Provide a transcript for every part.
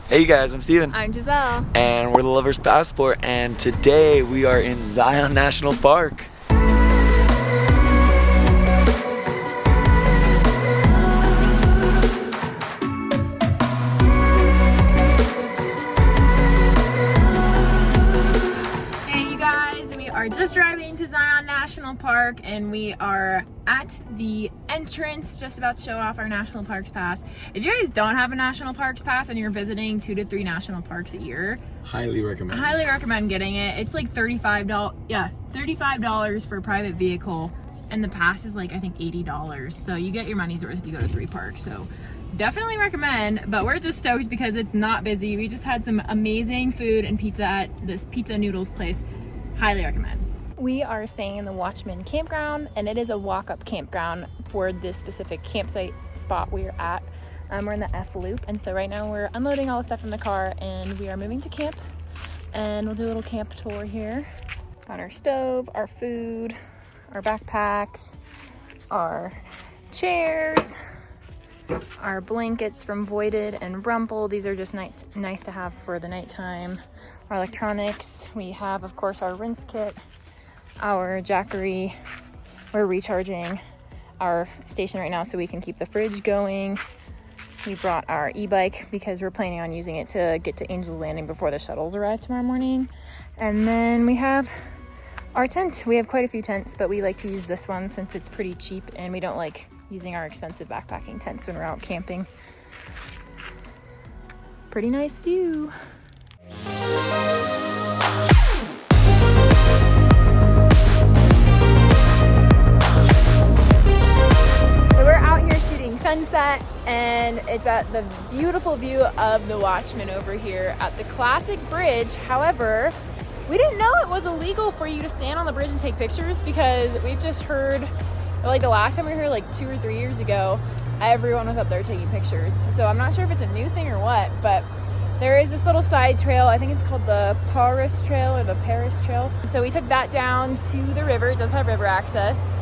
Hey you guys, I'm Steven. I'm Giselle. And we're the Lover's Passport, and today we are in Zion National Park. Hey you guys, we are just driving to Zion National Park and we are at the entrance, just about to show off our National Parks Pass. If you guys don't have a National Parks Pass and you're visiting 2 to 3 national parks a year, Highly recommend. I highly recommend getting it. It's like $35 for a private vehicle, and the pass is like I think $80. So you get your money's worth if you go to 3 parks. So definitely recommend, but we're just stoked because it's not busy. We just had some amazing food and pizza at this pizza noodles place. Highly recommend. We are staying in the Watchman campground, and it is a walk-up campground for this specific campsite spot we're at. We're in the F loop, and so right now we're unloading all the stuff in the car and we are moving to camp, and we'll do a little camp tour here. Got our stove, our food, our backpacks, our chairs, our blankets from Voided and Rumple. These are just nice to have for the nighttime. Our electronics, we have of course our rinse kit, our Jackery. We're recharging our station right now so we can keep the fridge going. We brought our e-bike because we're planning on using it to get to Angel's Landing before the shuttles arrive tomorrow morning. And then we have our tent. We have quite a few tents, but we like to use this one since it's pretty cheap and we don't like using our expensive backpacking tents when we're out camping. Pretty nice view. Sunset, and it's at the beautiful view of the Watchman over here at the classic bridge. However, we didn't know it was illegal for you to stand on the bridge and take pictures, because we've just heard, like the last time we were here like 2 or 3 years ago, everyone was up there taking pictures. So I'm not sure if it's a new thing or what, but there is this little side trail. I think it's called the Paris Trail or the Paris Trail. So we took that down to the river. It does have river access.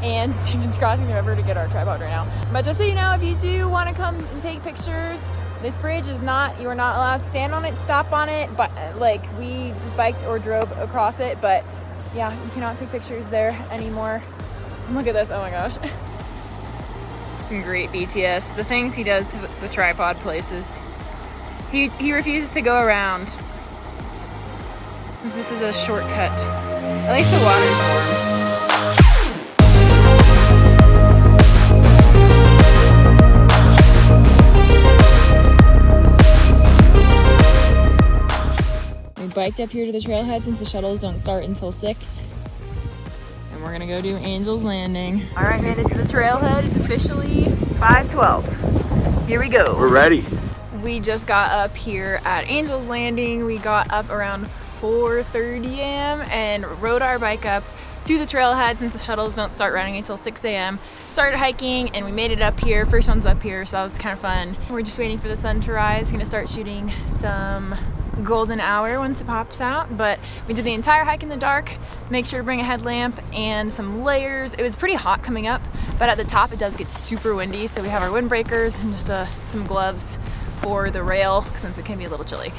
And Steven's crossing the river to get our tripod right now. But just so you know, if you do want to come and take pictures, this bridge is not, you are not allowed to stand on it, stop on it, but like we just biked or drove across it. But yeah, you cannot take pictures there anymore. And look at this, oh my gosh. Some great BTS. The things he does to the tripod places. He refuses to go around since this is a shortcut. At least the water's warm. Biked up here to the trailhead since the shuttles don't start until 6. And we're gonna go do Angel's Landing. All right, made it to the trailhead. It's officially 5:12. Here we go. We're ready. We just got up here at Angel's Landing. We got up around 4:30 a.m. and rode our bike up to the trailhead since the shuttles don't start running until 6 a.m. Started hiking and we made it up here. First one's up here, so that was kind of fun. We're just waiting for the sun to rise. Gonna start shooting some golden hour once it pops out, but we did the entire hike in the dark. Make sure to bring a headlamp and some layers. It was pretty hot coming up, but at the top it does get super windy, so we have our windbreakers and just some gloves for the rail since it can be a little chilly.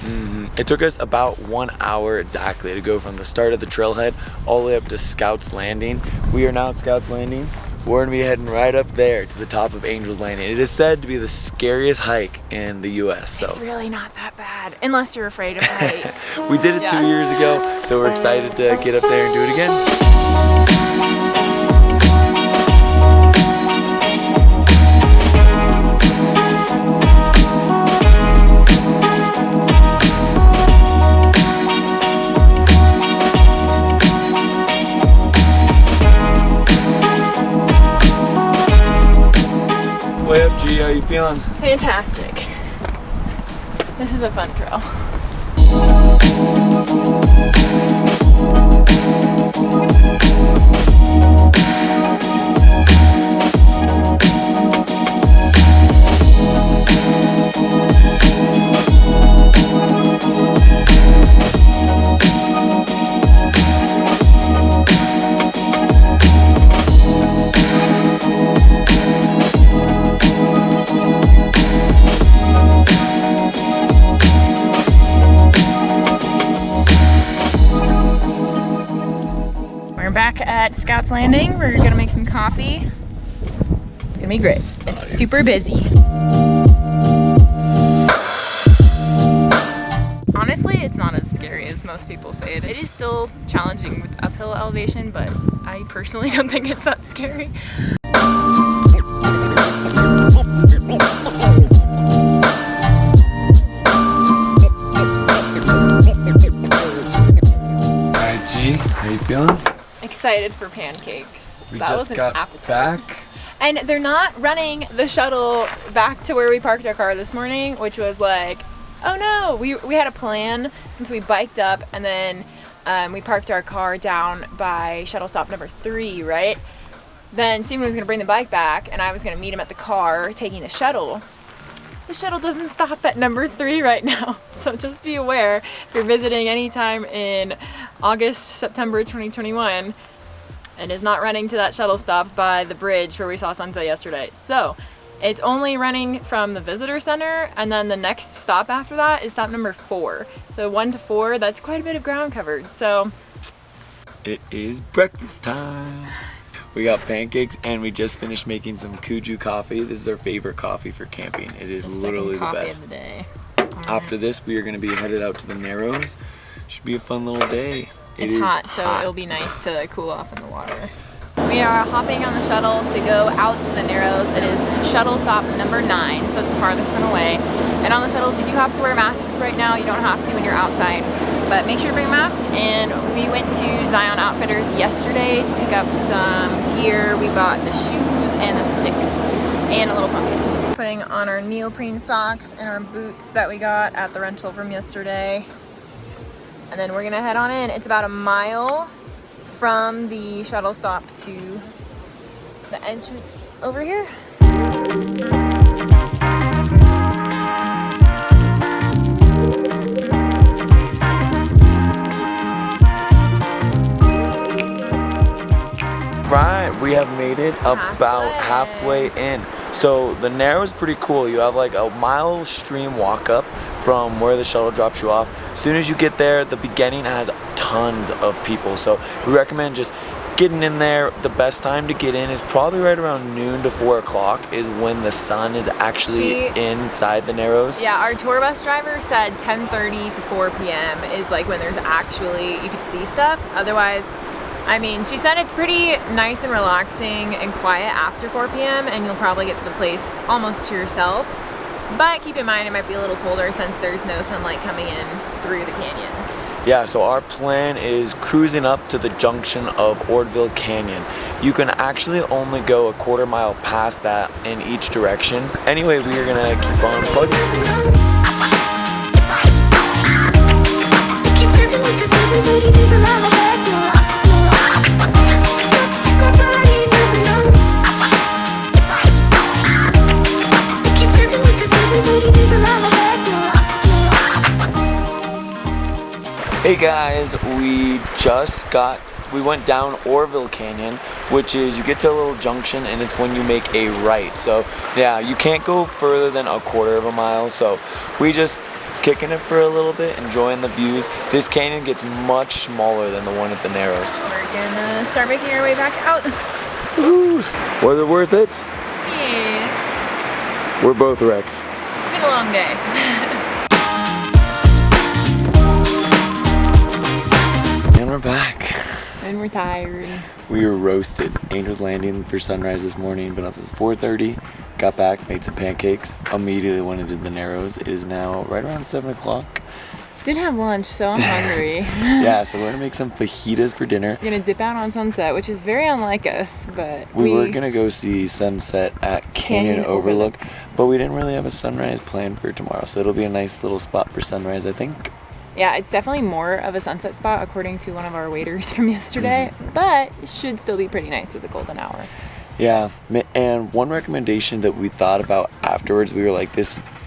It took us about 1 hour exactly to go from the start of the trailhead all the way up to Scouts Landing. We are now at Scouts Landing. We're gonna be heading right up there to the top of Angel's Landing. It is said to be the scariest hike in the US. So it's really not that bad, unless you're afraid of heights. We did it 2 years ago, so we're excited to get up there and do it again. Way up, G, how you feeling? Fantastic. This is a fun trail. at Scouts Landing. We're gonna make some coffee. It's gonna be great. It's super busy. Honestly, it's not as scary as most people say it. It is still challenging with uphill elevation, but I personally don't think it's that scary. Alright, G, how you feeling? Excited for pancakes. We That just was an got appetizer. back. And they're not running the shuttle back to where we parked our car this morning, which was like, oh no, we had a plan since we biked up and then we parked our car down by shuttle stop number 3, right? Then Steven was gonna bring the bike back and I was gonna meet him at the car taking the shuttle. The shuttle doesn't stop at number 3 right now. So just be aware if you're visiting anytime in August, September 2021, and is not running to that shuttle stop by the bridge where we saw sunset yesterday. So it's only running from the visitor center, and then the next stop after that is stop number 4. So 1 to 4, that's quite a bit of ground covered. So It is breakfast time. We got pancakes and we just finished making some Kuju coffee. This is our favorite coffee for camping. It is literally the coffee best. of the day. After this, we are going to be headed out to the Narrows. Should be a fun little day. It's hot, so it'll be nice to cool off in the water. We are hopping on the shuttle to go out to the Narrows. It is shuttle stop number 9, so it's the farthest one away. And on the shuttles, you do have to wear masks right now. You don't have to when you're outside, but make sure to bring a mask. And we went to Zion Outfitters yesterday to pick up some gear. We bought the shoes and the sticks and a little phone case. Putting on our neoprene socks and our boots that we got at the rental from yesterday. And then we're gonna head on in. It's about a mile from the shuttle stop to the entrance over here. Right, we have made it about halfway in. So the Narrow is pretty cool. You have like a mile stream walk up from where the shuttle drops you off. As soon as you get there, the beginning has tons of people. So we recommend just getting in there. The best time to get in is probably right around noon to 4 o'clock is when the sun is actually inside the Narrows. Yeah, our tour bus driver said 10:30 to 4 p.m. is like when there's actually, you can see stuff. Otherwise, I mean, she said it's pretty nice and relaxing and quiet after 4 p.m. and you'll probably get the place almost to yourself. But keep in mind it might be a little colder since there's no sunlight coming in through the canyons. Yeah, so our plan is cruising up to the junction of Ordville Canyon. You can actually only go a quarter mile past that in each direction. Anyway, we are gonna keep on plugging. Hey guys, we went down Orville Canyon, which is, you get to a little junction and it's when you make a right. So yeah, you can't go further than a quarter of a mile. So we just kicking it for a little bit, enjoying the views. This canyon gets much smaller than the one at the Narrows. We're gonna start making our way back out. Woo! Was it worth it? Yes. We're both wrecked. It's been a long day. And we're back. And we're tired. We were roasted. Angel's Landing for sunrise this morning, been up since 4:30. Got back, made some pancakes, immediately went into the Narrows. It is now right around 7 o'clock. Didn't have lunch, so I'm hungry. Yeah, so we're gonna make some fajitas for dinner. We're gonna dip out on sunset, which is very unlike us, but we were gonna go see sunset at Canyon Overlook, but we didn't really have a sunrise planned for tomorrow, so it'll be a nice little spot for sunrise, I think. Yeah, it's definitely more of a sunset spot according to one of our waiters from yesterday, but it should still be pretty nice with the golden hour. Yeah, and one recommendation that we thought about afterwards, we were like,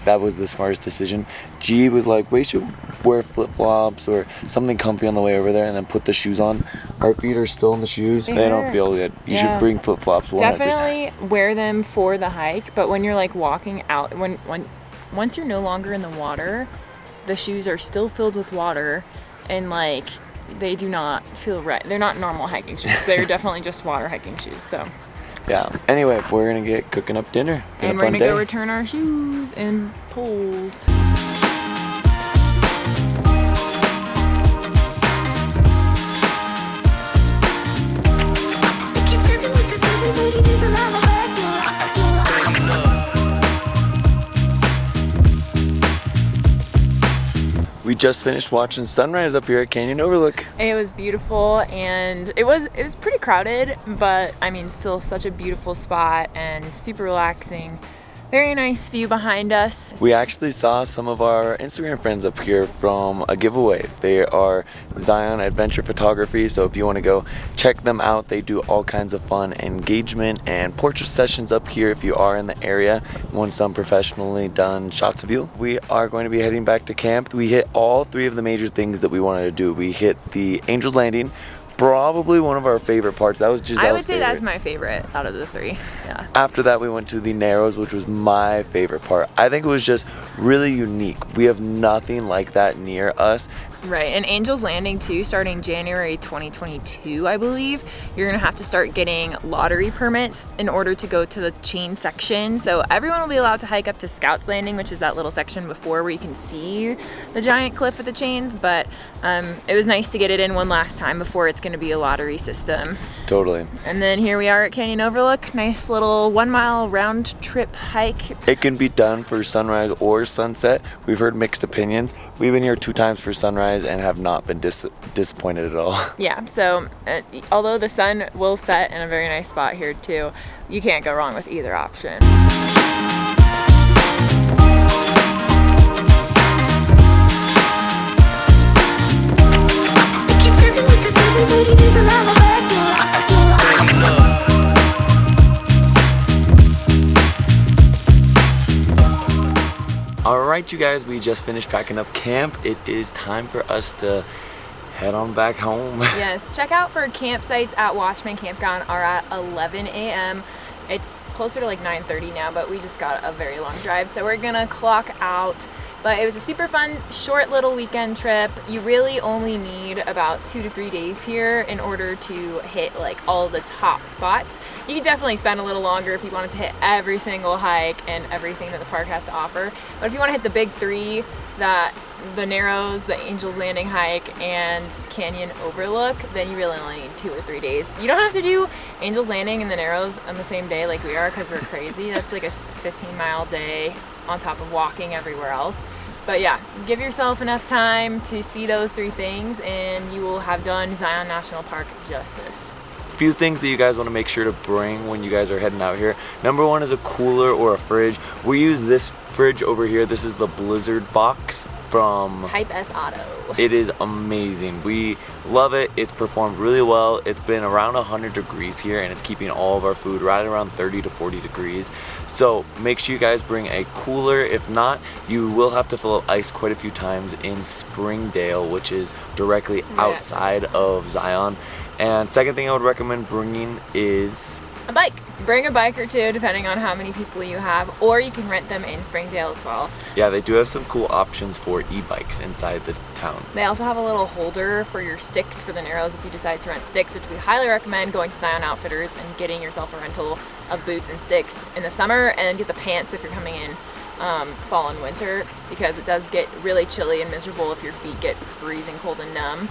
that was the smartest decision. G was like, we should wear flip-flops or something comfy on the way over there and then put the shoose on. Our feet are still in the shoes. They don't feel good. You should bring flip-flops 100%. Definitely wear them for the hike, but when you're like walking out, once you're no longer in the water, the shoes are still filled with water, and like they do not feel right. They're not normal hiking shoes. They're definitely just water hiking shoes. So Yeah. Anyway, we're gonna get cooking up dinner. and we're gonna go return our shoes and poles. We just finished watching sunrise up here at Canyon Overlook. It was beautiful, and it was pretty crowded, but I mean, still such a beautiful spot and super relaxing. Very nice view behind us. We actually saw some of our Instagram friends up here from a giveaway. They are Zion Adventure Photography, so if you want to go check them out, they do all kinds of fun engagement and portrait sessions up here if you are in the area and want some professionally done shots of you. We are going to be heading back to camp. We hit all 3 of the major things that we wanted to do. We hit the Angel's Landing, probably one of our favorite parts. That was Giselle's I would say favorite. that's my favorite out of the 3. Yeah. After that, we went to the Narrows, which was my favorite part. I think it was just really unique. We have nothing like that near us. Right, and Angel's Landing too, starting January 2022, I believe, you're gonna have to start getting lottery permits in order to go to the chain section. So everyone will be allowed to hike up to Scouts Landing, which is that little section before where you can see the giant cliff with the chains, but it was nice to get it in one last time before it's gonna be a lottery system. Totally. And then here we are at Canyon Overlook, nice little 1 mile round trip hike. It can be done for sunrise or sunset. We've heard mixed opinions. We've been here 2 times for sunrise and have not been disappointed at all. Yeah, so although the sun will set in a very nice spot here too, you can't go wrong with either option. Alright, you guys, we just finished packing up camp. It is time for us to head on back home. Yes, check out for campsites at Watchman Campground are at 11 a.m. It's closer to like 9:30 now, but we just got a very long drive, so we're gonna clock out. But it was a super fun, short little weekend trip. You really only need about 2 to 3 days here in order to hit like all the top spots. You can definitely spend a little longer if you wanted to hit every single hike and everything that the park has to offer. But if you want to hit the big 3, the Narrows, the Angel's Landing hike, and Canyon Overlook, then you really only need 2 or 3 days. You don't have to do Angel's Landing and the Narrows on the same day like we are, because we're crazy. That's like a 15-mile day on top of walking everywhere else. But yeah, give yourself enough time to see those 3 things and you will have done Zion National Park justice. Few things that you guys want to make sure to bring when you guys are heading out here. Number 1 is a cooler or a fridge. We use this fridge over here. This is the Blizzard box from Type S Auto. It is amazing. We love it. It's performed really well. It's been around 100 degrees here and it's keeping all of our food right around 30 to 40 degrees. So make sure you guys bring a cooler. If not, you will have to fill up ice quite a few times in Springdale, which is directly outside of Zion. And second thing I would recommend bringing is a bike. Bring a bike or 2 depending on how many people you have, or you can rent them in Springdale as well. Yeah, they do have some cool options for e-bikes inside the town. They also have a little holder for your sticks for the Narrows if you decide to rent sticks, which we highly recommend going to Zion Outfitters and getting yourself a rental of boots and sticks in the summer, and get the pants if you're coming in fall and winter, because it does get really chilly and miserable if your feet get freezing cold and numb.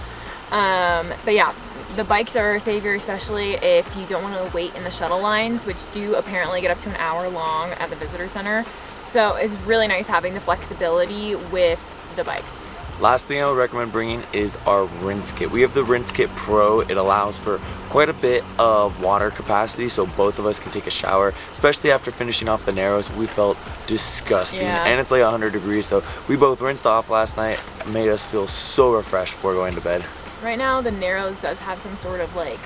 But yeah, the bikes are a savior, especially if you don't want to wait in the shuttle lines, which do apparently get up to an hour long at the visitor center. So it's really nice having the flexibility with the bikes. Last thing I would recommend bringing is our rinse kit. We have the Rinse Kit Pro. It allows for quite a bit of water capacity, so both of us can take a shower, especially after finishing off the Narrows. We felt disgusting, and it's like 100 degrees, so we both rinsed off last night. It made us feel so refreshed before going to bed. Right now, the Narrows does have some sort of like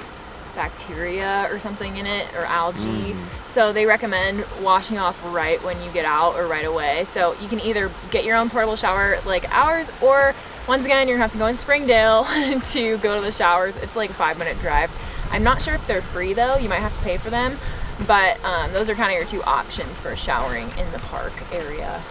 bacteria or something in it, or algae. So they recommend washing off right when you get out or right away. So you can either get your own portable shower like ours, or once again, you're gonna have to go in Springdale to go to the showers. It's like a 5-minute drive. I'm not sure if they're free though. You might have to pay for them. But those are kind of your 2 options for showering in the park area.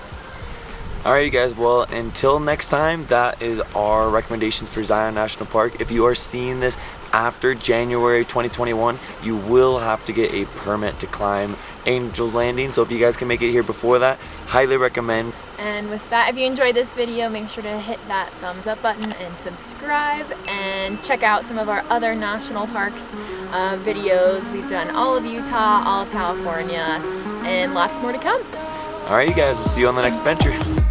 Alright, you guys, well, until next time, that is our recommendations for Zion National Park. If you are seeing this after January 2021, you will have to get a permit to climb Angel's Landing. So if you guys can make it here before that, highly recommend. And with that, if you enjoyed this video, make sure to hit that thumbs up button and subscribe, and check out some of our other national parks videos. We've done all of Utah, all of California, and lots more to come. Alright, you guys, we'll see you on the next adventure.